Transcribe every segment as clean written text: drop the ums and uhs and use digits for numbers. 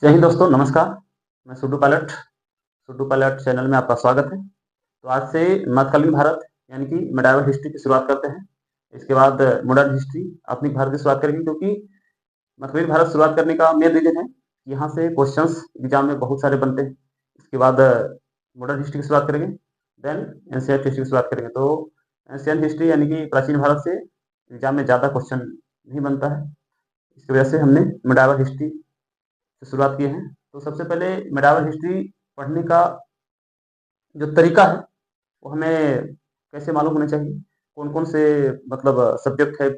जय हिंद दोस्तों, नमस्कार। मैं सुडू पायलट चैनल में आपका स्वागत है। तो आज से मध्यकालीन भारत यानी कि मेडाइवल हिस्ट्री की शुरुआत करते हैं। इसके बाद मॉडर्न हिस्ट्री आधुनिक भारत की शुरुआत करेंगे, क्योंकि मध्यकालीन भारत शुरुआत करने का मेन रीजन है कि यहाँ से क्वेश्चंस एग्जाम में बहुत सारे बनते हैं। इसके बाद मॉडर्न हिस्ट्री की शुरुआत करेंगे, देन एंशिएंट हिस्ट्री की शुरुआत करेंगे। तो एंशिएंट हिस्ट्री यानी कि प्राचीन भारत से एग्जाम में ज़्यादा क्वेश्चन नहीं बनता है। इसकी वजह से हमने मेडाइवल हिस्ट्री से शुरुआत की है। तो सबसे पहले मेडाइवल हिस्ट्री पढ़ने का जो तरीका है वो हमें कैसे मालूम होना चाहिए, कौन कौन से मतलब सब्जेक्ट है,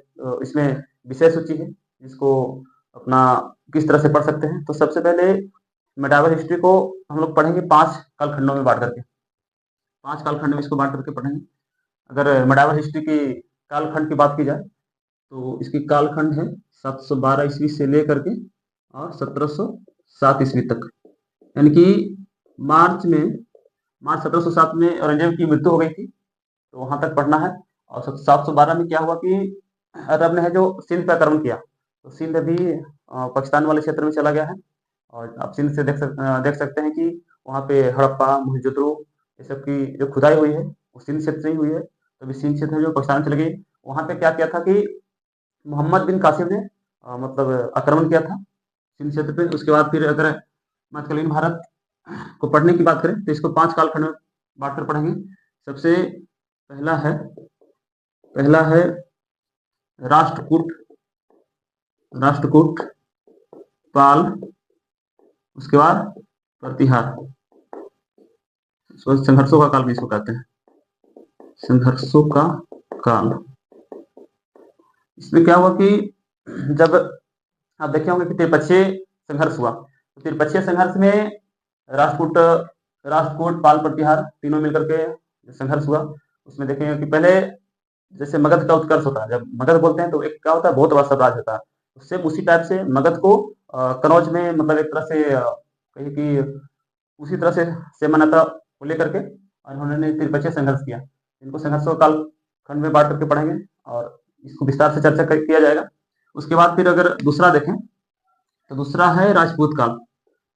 इसमें विषय सूची है जिसको अपना किस तरह से पढ़ सकते हैं। तो सबसे पहले मेडाइवल हिस्ट्री को हम लोग पढ़ेंगे 5 कालखंडों में बांट करके। 5 कालखंड में इसको बांट करके पढ़ेंगे। अगर मेडाइवल हिस्ट्री की कालखंड की बात की जाए तो इसकी कालखंड है 712 ईस्वी से लेकर के और 1707 ईस्वी तक। यानी कि मार्च में मार्च 1707 में औरंगजेब की मृत्यु हो गई थी, तो वहां तक पढ़ना है। और 712 में क्या हुआ कि अरब ने है जो सिंध पर आक्रमण किया, तो सिंध अभी पाकिस्तान वाले क्षेत्र में चला गया है। और आप सिंध से देख सकते हैं कि वहाँ पे हड़प्पा मोहनजोदड़ो ये सब की जो खुदाई हुई है वो सिंध क्षेत्र से ही हुई है। तो अभी सिंध क्षेत्र जो पाकिस्तान में चले गई, वहाँ पे क्या किया था कि मोहम्मद बिन कासिम ने मतलब आक्रमण किया था सिंध क्षेत्र पे। उसके बाद फिर अगर मध्यकालीन भारत को पढ़ने की बात करें तो इसको 5 कालखंड में बांट कर पढ़ेंगे। सबसे पहला है राष्ट्रकूट राष्ट्रकूट पाल, उसके बाद प्रतिहार, संघर्षों का काल भी इसको कहते हैं, संघर्षों का काल। इसमें क्या हुआ कि जब आप देखे होंगे कि त्रिपक्षीय संघर्ष हुआ, तो त्रिपक्षीय संघर्ष में राष्ट्रकूट राष्ट्रकूट पाल प्रतिहार तीनों मिलकर के संघर्ष हुआ। उसमें देखेंगे कि पहले जैसे मगध का उत्कर्ष होता है, जब मगध बोलते हैं तो एक क्या होता है, बहुत बड़ा साम्राज्य होता है। उससे उसी टाइप से मगध को कनौज में मतलब एक तरह से कहीं कि उसी तरह से मान्यता को लेकर के और उन्होंने त्रिपक्षीय संघर्ष किया। इनको संघर्षों का काल खंड में बांट करके पढ़ेंगे और इसको विस्तार से चर्चा किया जाएगा। उसके बाद फिर अगर दूसरा देखें तो दूसरा है राजपूत काल।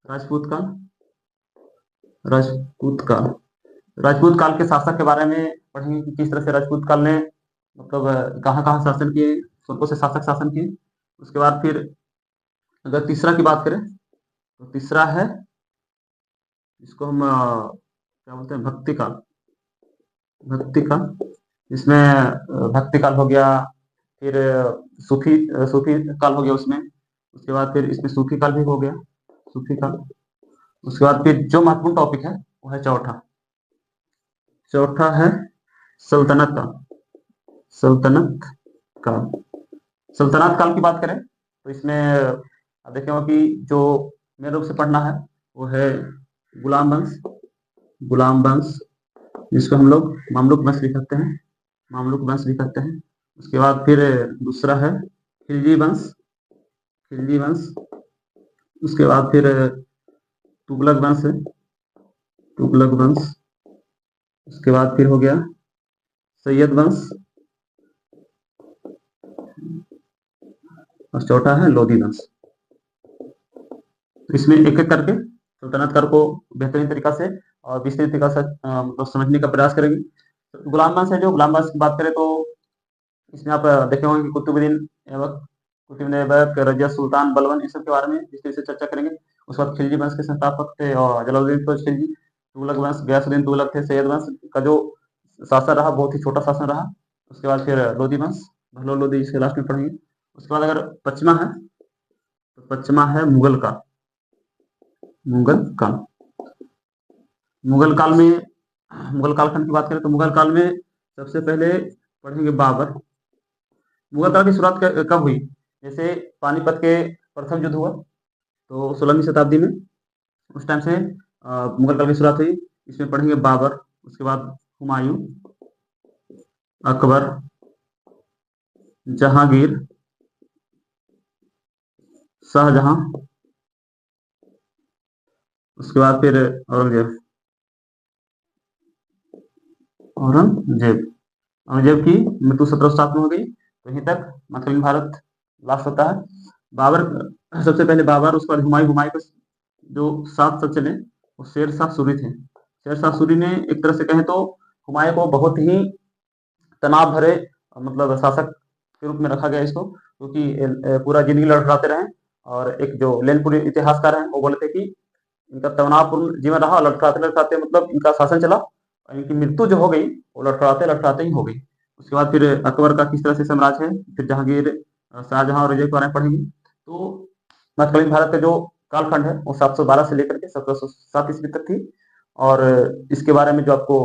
राजपूत काल राजपूत काल राजपूत काल के शासक के बारे में पढ़ेंगे कि किस तरह से राजपूत काल ने मतलब कहाँ कहाँ शासन किए, कौन कौन से शासक शासन किए। उसके बाद फिर अगर तीसरा की बात करें तो तीसरा है, इसको हम क्या बोलते हैं, भक्ति काल। भक्ति काल, इसमें भक्ति काल हो गया, फिर सूफी काल हो गया उसमें। उसके बाद फिर इसमें सूफी काल भी हो गया, सूफी काल। उसके बाद फिर जो महत्वपूर्ण टॉपिक है वो है चौथा चौथा है सल्तनत काल। सल्तनत काल सल्तनत काल की बात करें तो इसमें आप देखेंगे कि जो मेन रूप से पढ़ना है वो है गुलाम वंश। गुलाम वंश जिसको हम लोग मामलुक वंश भी कहते हैं, मामलुक वंश भी कहते हैं। उसके बाद फिर दूसरा है खिलजी वंश, खिलजी वंश। उसके बाद फिर तुगलक वंश है, तुगलक वंश। उसके बाद फिर हो गया सैयद वंश और चौथा है लोधी वंश। तो इसमें एक एक करके सल्तनत काल को बेहतरीन तरीका से और विस्तृत तरीका से मतलब समझने का प्रयास करेंगे। तो गुलाम वंश है, जो गुलाम वंश की बात करें तो इसमें आप देखे होंगे कि कुतुबुद्दीन ऐबक, कुतुबुद्दीन ऐबक, रजिया सुल्तान बलबन, इन सब के बारे में विस्तृत से चर्चा करेंगे। उसके बाद खिलजी वंश के संस्थापक थे और जलालुद्दीन खिलजी। तुगलक वंश गयासुद्दीन तुगलक थे। सैयद वंश का जो शासन रहा बहुत ही छोटा शासन रहा। उसके बाद फिर लोधी वंश, बहलोल लोधी, इसके लास्ट में पढ़ेंगे। उसके बाद अगर पश्चिमा है तो पश्चिमा है मुगल काल। मुगल काल, मुगल काल में मुगल कालखंड की बात करें तो मुगल काल में सबसे पहले पढ़ेंगे बाबर। मुगल काल की शुरुआत कब हुई, जैसे पानीपत के प्रथम युद्ध हुआ तो 16वीं शताब्दी में, उस टाइम से मुगल काल की शुरुआत हुई। इसमें पढ़ेंगे बाबर, उसके बाद हुमायूं, अकबर, जहांगीर, शाहजहां, उसके बाद फिर औरंगजेब। औरंगजेब औरंगजेब की मृत्यु 1707 में हो गई। तो यहीं तक मध्यकालीन भारत लास्ट होता है। बाबर सबसे पहले बाबर, उसके बाद हुमायूं। हुमायूं को जो 7 सब चले वो शेर शाह सूरी थे। शेर शाह सूरी ने एक तरह से कहें तो हुमायूं को बहुत ही तनाव भरे मतलब शासक के रूप में रखा गया इसको, क्योंकि पूरा जिंदगी लड़खड़ाते रहे। और एक जो लेनपुरी इतिहासकार हैं वो बोले थे कि इनका तनावपूर्ण जीवन रहा, लड़खड़ाते लड़खड़ाते मतलब इनका शासन चला और इनकी मृत्यु जो हो गई वो लड़खड़ाते लड़खड़ाते ही हो गई। उसके बाद फिर अकबर का किस तरह से साम्राज्य है, फिर जहांगीर, शाहजहां और अजय के बारे में पढ़ेंगे। तो मध्यकालीन भारत का जो कालखंड है वो 712 से लेकर के 1707 ईस्वी तक थी। और इसके बारे में जो आपको